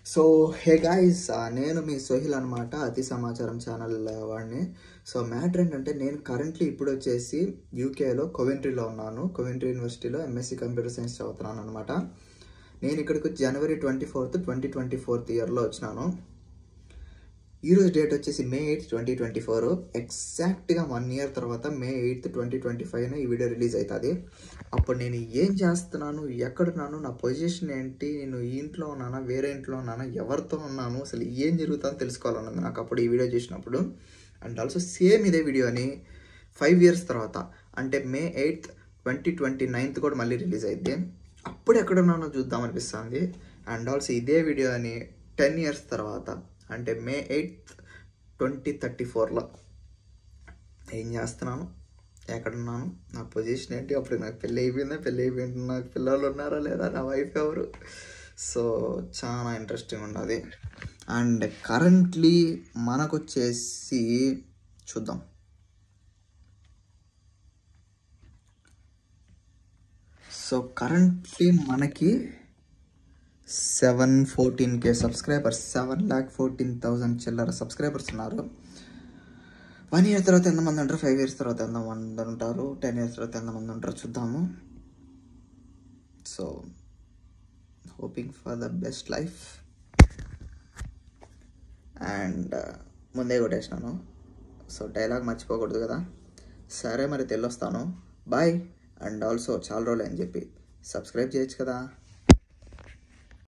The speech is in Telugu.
సో హే గాయ్స్, నేను మీ సోహిల్ అనమాట, అతి సమాచారం ఛానల్ వాడిని. సో మ్యాటర్ ఏంటంటే, నేను కరెంట్లీ ఇప్పుడు వచ్చేసి యూకేలో కోవెంట్రీలో ఉన్నాను. కోవెంట్రీ యూనివర్సిటీలో ఎంఎస్సి కంప్యూటర్ సైన్స్ చదువుతున్నాను అనమాట. నేను ఇక్కడికి జనవరి 24th 2024 ఇయర్లో వచ్చినాను. ఈరోజు డేట్ వచ్చేసి May 8, 2024. ఎగ్జాక్ట్గా 1 year తర్వాత May 8, 2025 ఈ వీడియో రిలీజ్ అవుతుంది. అప్పుడు నేను ఏం చేస్తున్నాను, ఎక్కడున్నాను, నా పొజిషన్ ఏంటి, నేను ఈ ఇంట్లో ఉన్నానా, వేరే ఇంట్లో ఉన్నానా, ఎవరితో ఉన్నాను, అసలు ఏం జరుగుతుందో తెలుసుకోవాలన్నది నాకు అప్పుడు ఈ వీడియో చేసినప్పుడు. అండ్ ఆల్సో సేమ్ ఇదే వీడియోని 5 years తర్వాత, అంటే May 8, 2029 కూడా మళ్ళీ రిలీజ్ అయింది. అప్పుడు ఎక్కడున్నానో చూద్దాం అనిపిస్తుంది. అండ్ ఆల్సో ఇదే వీడియోని 10 years తర్వాత, అంటే May 8, 2034లో ఏం చేస్తున్నాను, ఎక్కడున్నాను, నా పొజిషన్ ఏంటి, అప్పుడు నాకు పెళ్ళి అయిపోయింది, నాకు పిల్లలు ఉన్నారా లేదా, నా వైఫ్ ఎవరు. సో చాలా ఇంట్రెస్టింగ్ ఉన్నది. అండ్ కరెంట్లీ మనకు వచ్చేసి చూద్దాం. సో కరెంట్లీ మనకి 714K సబ్స్క్రైబర్స్, 7,14,000 చిల్లర సబ్స్క్రైబర్స్ ఉన్నారు. 1 year తర్వాత ఎంతమంది ఉంటారు, 5 years తర్వాత ఎంతమంది ఉంటారు, 10 years తర్వాత ఎంతమంది ఉంటారు చూద్దాము. So hoping for the best life. And ముందే కొట్టేసినాను, సో డైలాగ్ మర్చిపోకూడదు కదా. సరే మరి తెల్లొస్తాను, బాయ్. అండ్ ఆల్సో చాలా రోజులు అని చెప్పి సబ్స్క్రైబ్ చేయొచ్చు కదా.